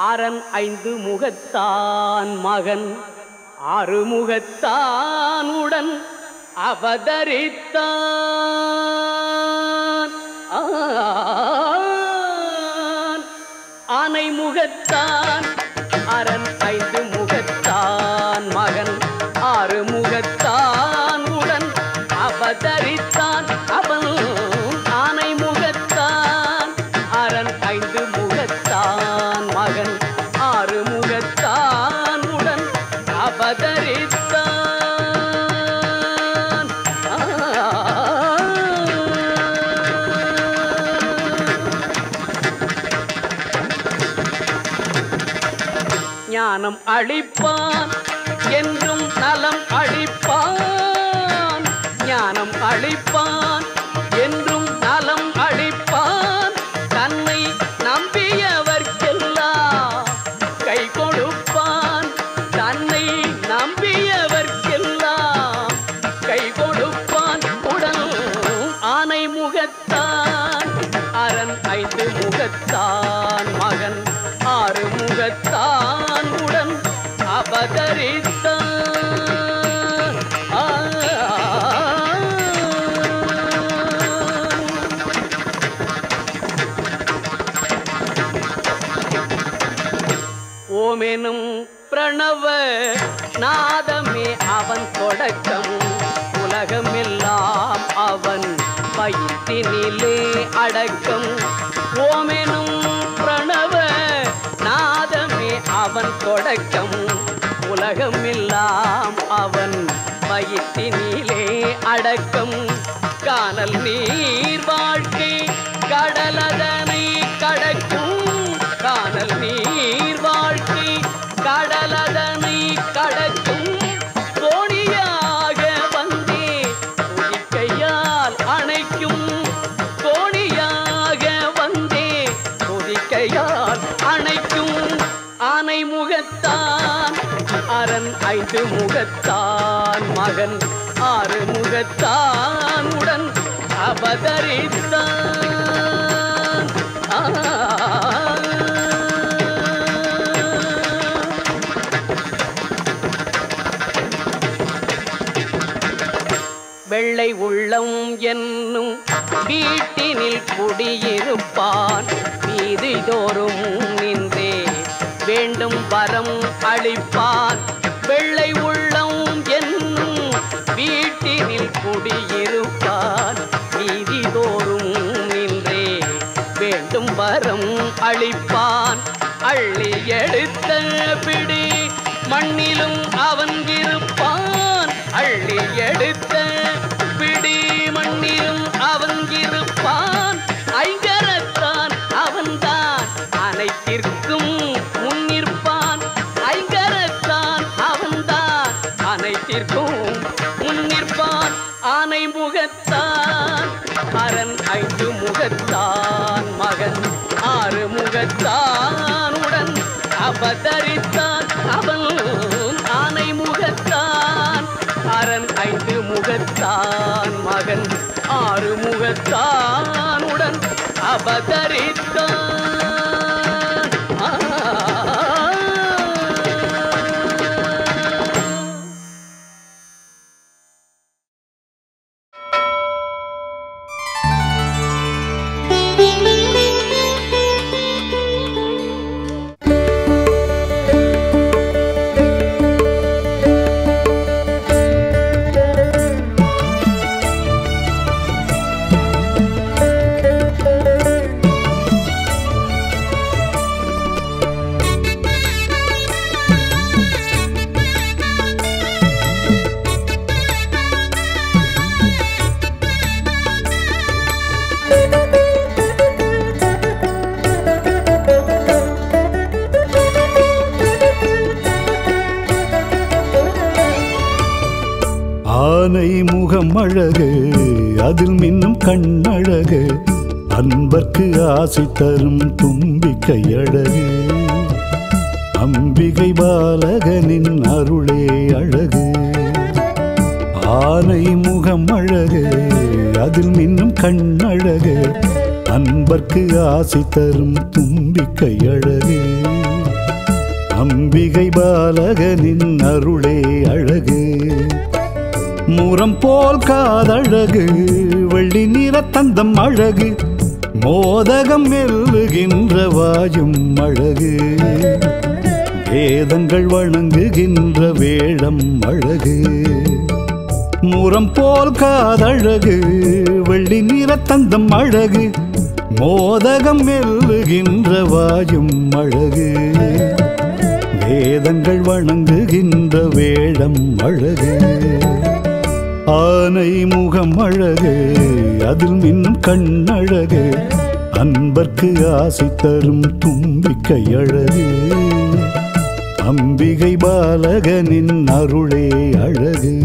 அரண் ஐந்து முகத்தான் மகன் ஆறுமுகத்தான் உடன் அவதரித்தான். ஆனை முகத்தான் அரண் ஐந்து முகத்தான் மகன் ஆறுமுகத்தான் உடன் அவதரித்தான். அவன் ஆனை முகத்தான் அரண் ஐந்து முகத்தான் மகன் ஆறுமுகத்தான் உடன் அவதரித்தான். ஞானம் அளிப்பான் என்றும் நலம் அளிப்பான். ஞானம் அளிப்பான் என்றும் நலம் அளிப்பான். தன்னை நம்பியவர்க்கெல்லாம் கை கொடுப்பான். தன்னை நம்பியவர்க்கெல்லாம் கை கொடுப்பான். உடன் ஆனை முகத்தான் அரண் ஐந்து முகத்தான் மகன் ஆறுமுகத்தான் உடன் அவதரித்தான். ஓமெனும் பிரணவ நாதமே அவன் தொடக்கம். உலகமெல்லாம் அவன் வயிற்றினிலே அடக்கம். ஓமெனும் பிரணவ நாதமே அவன் தொடக்கம். உலகமெல்லாம் அவன் வயிற்றினிலே அடக்கம். கானல் நீர் வாழ்க்கை கடலதனை கடக்கும். கானல் நீர் வாழ்க்கை கடலதனை கடக்கும். தோணியாக வந்தே துதிக்கையால் அணைக்கும். தோணியாக வந்தே துதிக்கையால் அணைக்கும். ஆனை முகத்தான் அரண் ஐந்து முகத்தான் மகன் ஆறுமுகத்தான் உடன் அவதரித்தான். வெள்ளை உள்ளம் என்னும் வீட்டினில் குடியிருப்பான். வீதிதோறும் நின்றே வேண்டும் வரம் அளிப்பான். வெள்ளை உள்ளம் என்னும் வீட்டினில் குடியிருப்பான். வீதிதோறும் நின்றே வேண்டும் வரம் அளிப்பான். அள்ளி எடுத்த பிடி மண்ணிலும் அவன் இருப்பான். அள்ளி எடுத்த பிடி மண்ணிலும் அவன் இருப்பான். ஐங்கரத்தான் அவன்தான் அனைத்திற்கும் முன்னிற்பான். ஐங்கரத்தான் அவன்தான் அனைத்திற்கும் முன்னிற்பான். ஆனை முகத்தான் அரண் ஐந்து முகத்தான் மகன் ஆறுமுகத்தான் உடன் அவதரித்தான். அவன் ஆனை முகத்தான் அரண் ஐந்து முகத்தான் மகன் ஆறுமுகத்தான் உடன் அவதரித்தான். ஆனை முகம் அழகு அதில் மின்னும் கண்ணழகு. அன்பர்க்கு ஆசை தரும் தும்பிக்கை அழகு. அம்பிகை பாலகனின் அருளே அழகு. ஆனை முகம் அழகு அதில் மின்னும் கண்ணழகு. அன்பர்க்கு ஆசை தரும் தும்பிக்கை அழகு. அம்பிகை பாலகனின் அருளே அழகு. முரம் போல் காதழகு, வெள்ளி நிற தந்தம் அழகு, மோதகம் மெல்லுகின்ற வாயும் அழகு, வேதங்கள் வணங்குகின்ற வேடம் அழகு. முரம் போல் காதழகு, வெள்ளி நிற தந்தம் அழகு, மோதகம் மெல்லுகின்ற வாயும் அழகு, வேதங்கள் வணங்குகின்ற வேடம் அழகு. ஆனை முகம் அழகு, அதில் மின்னும் கண்ணழகு, அன்பர்க்கு ஆசை தரும் தும்பிக்கை அழகு, அம்பிகை பாலகனின் அருளே அழகு.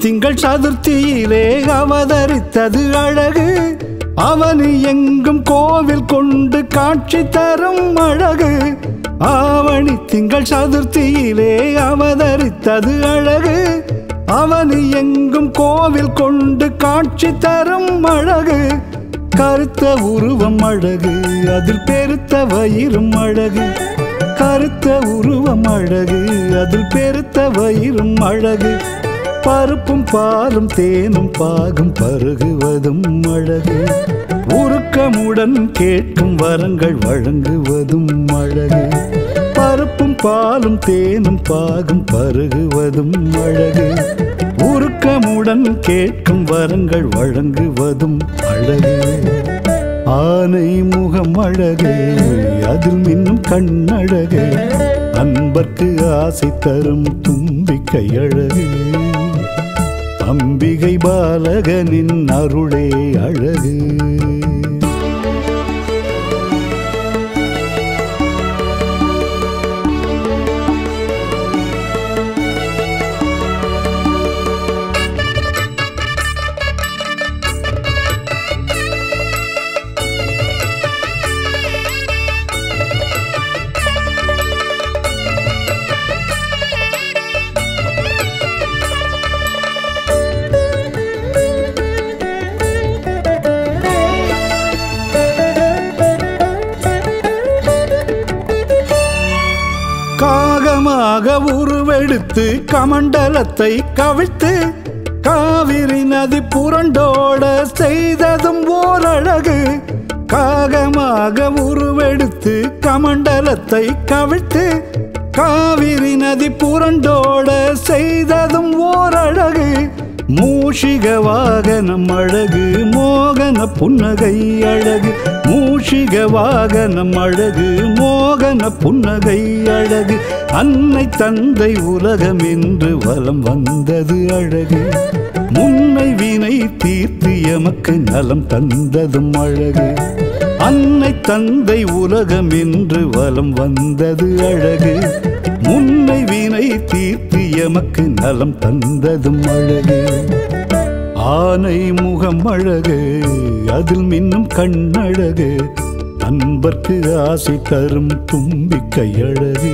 திங்கள் சதுர்த்தியிலே அவதரித்தது அழகு, அவனி எங்கும் கோவில் கொண்டு காட்சி தரும் அழகு. ஆவணி திங்கள் சதுர்த்தியிலே அவதரித்தது அழகு, அவனி எங்கும் கோவில் கொண்டு காட்சி தரும் அழகு. கருத்த உருவம் அழகு, அதில் பெருத்த வயிறும் அழகு, கருத்த உருவம் அழகு, அதில் பெருத்த வயிறும் அழகு, பருப்பும் பாலும் தேனும் பாகும் பருகுவதும் அழகு, உருக்கமுடன் கேட்கும் வரங்கள் வழங்குவதும் அழகு, பருப்பும் பாலும் தேனும் பாகும் பருகுவதும் அழகு, உருக்கமுடன் கேட்கும் வரங்கள் வழங்குவதும் அழகு. ஆனை முகம் அழகு, அதில் மின்னும் கண்ணழகு, அன்பர்க்கு ஆசை தரும் தும்பிக்கை அழகு, அம்பிகை பாலகனின் அருளே அழகு. காகமாக உருவெடுத்து கமண்டலத்தை கவிழ்த்து காவிரி நதி புரண்டோட செய்ததும் ஓர் அழகு, காகமாக உருவெடுத்து கமண்டலத்தை கவிழ்த்து காவிரி நதி புரண்டோட செய்ததும் ஓர் அழகு, மூஷிக வாகனம் அழகு, மோகன புன்னகை அழகு, மூஷிக வாகனம் அழகு, மோகன புன்னகை அழகு, அன்னை தந்தை உலகம் என்று வலம் வந்தது அழகு, முன்னை வினை தீர்த்து எமக்கு நலம் தந்ததும் அழகு, அன்னை தந்தை உலகம் என்று வலம் வந்தது அழகு, முன்னை வினை தீர்த்து எமக்கு நலம் தந்ததும் அழகு. ஆனை முகம் அழகு, அதில் மின்னும் கண்ணழகு, அன்பர்க்கு ஆசை தரும் தும்பிக்கை அழகு,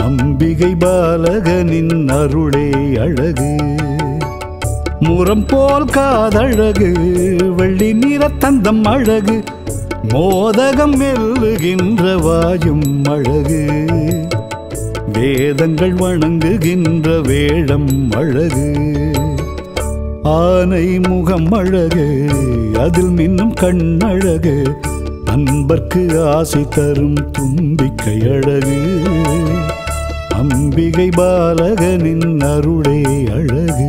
அம்பிகை பாலகனின் அருளே அழகு. முரம் போல் காதழகு, வெள்ளி நிற தந்தம் அழகு, மோதகம் மெல்லுகின்ற வாயும் அழகு, வேதங்கள் வணங்குகின்ற வேடம் அழகு. ஆனை முகம் அழகு, அதில் மின்னும் கண்ணழகு, அன்பர்க்கு ஆசை தரும் தும்பிக்கை அழகு, அம்பிகை பாலகனின் அருளே அழகு.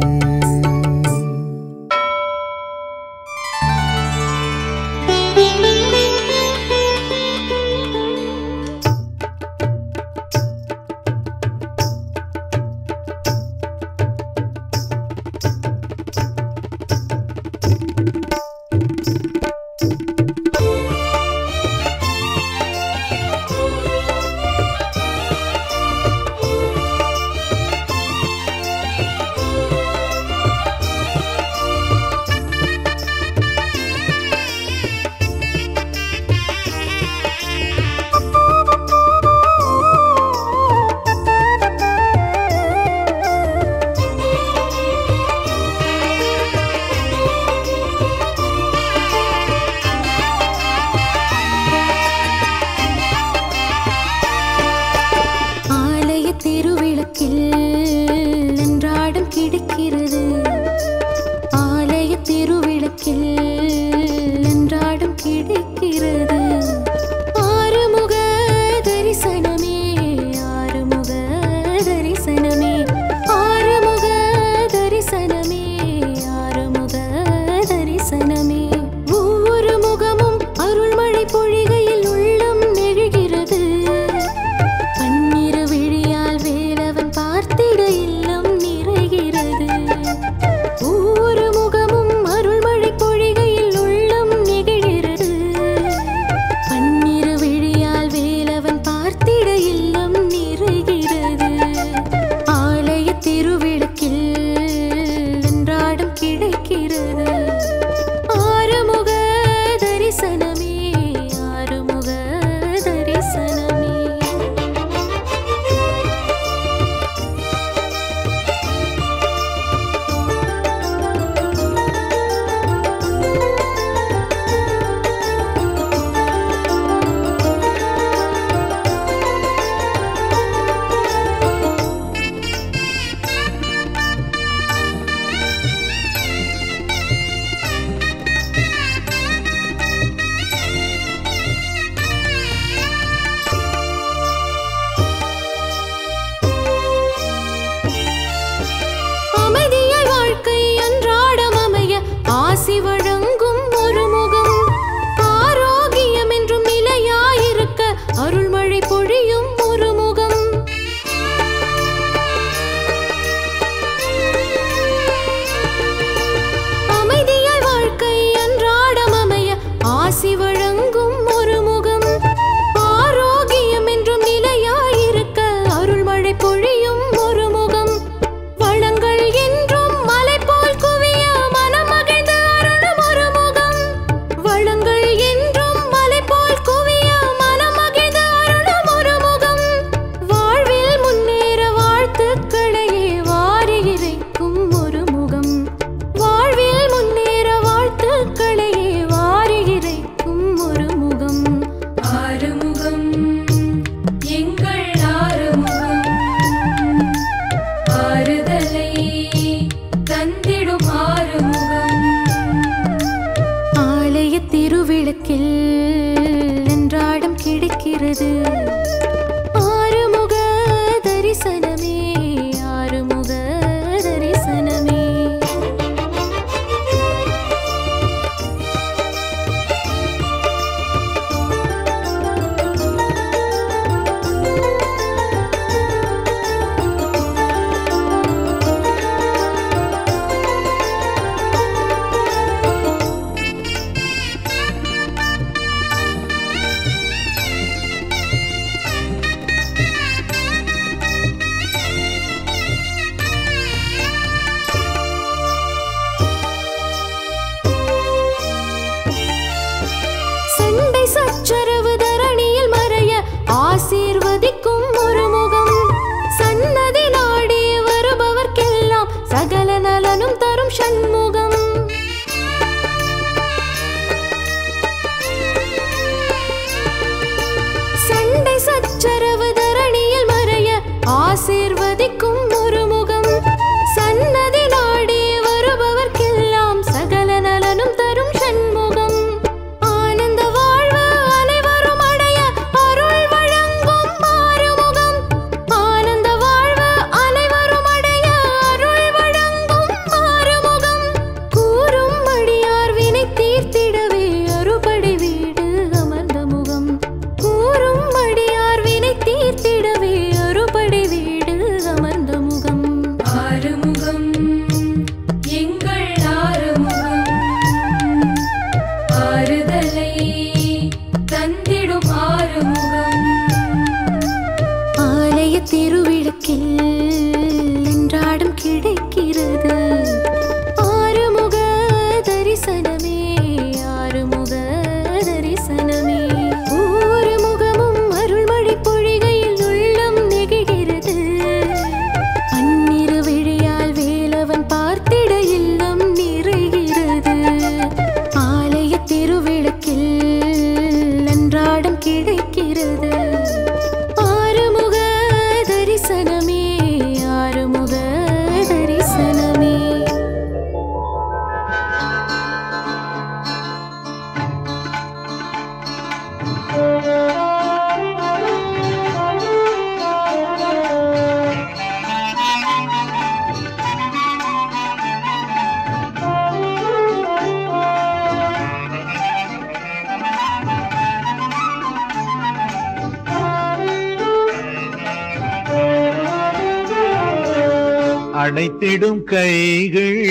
அணைத்திடும் கைகள்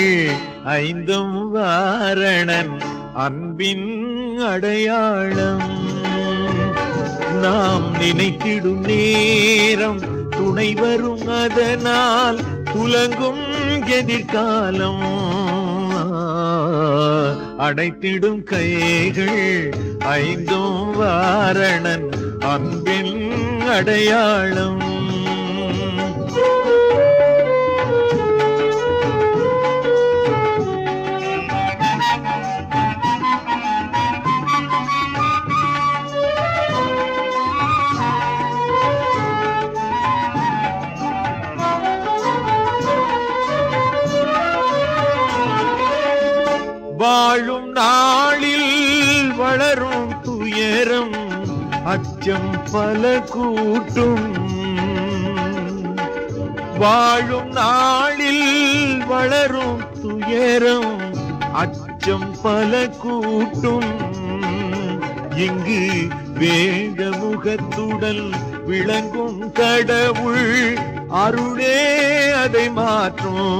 ஐந்தும் வாரணன் அன்பின் அடையாளம். நாம் நினைத்திடும் நேரம் துணை வரும், அதனால் துலங்கும் எதிர்காலம். அடைத்திடும் கைகள் ஐந்தும் வாரணன் அன்பின் அடையாளம். வாழும் நாளில் வளரும் துயரம் அச்சம் பல கூட்டும். வாழும் நாளில் வளரும் துயரம் அச்சம் பல கூட்டும். இங்கு வேக முகத்துடன் விளங்கும் கடவுள் அருளே அதை மாற்றும்.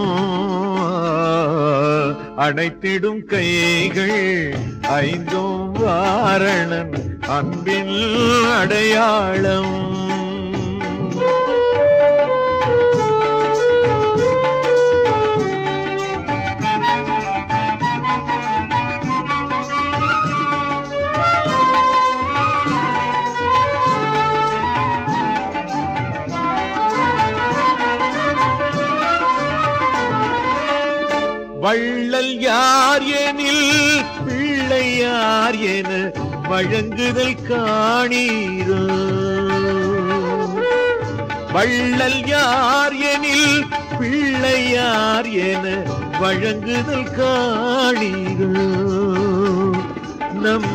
அடைத்திடும் கைகள் ஐந்தும் வாரணன் அன்பின் அடையாளம். வள்ளல் யார் எனில் பிள்ளை யார் என வழங்குதல் காணீரோ. வள்ளல் யார் எனில் பிள்ளை யார் என வழங்குதல் காணீரோ. நம்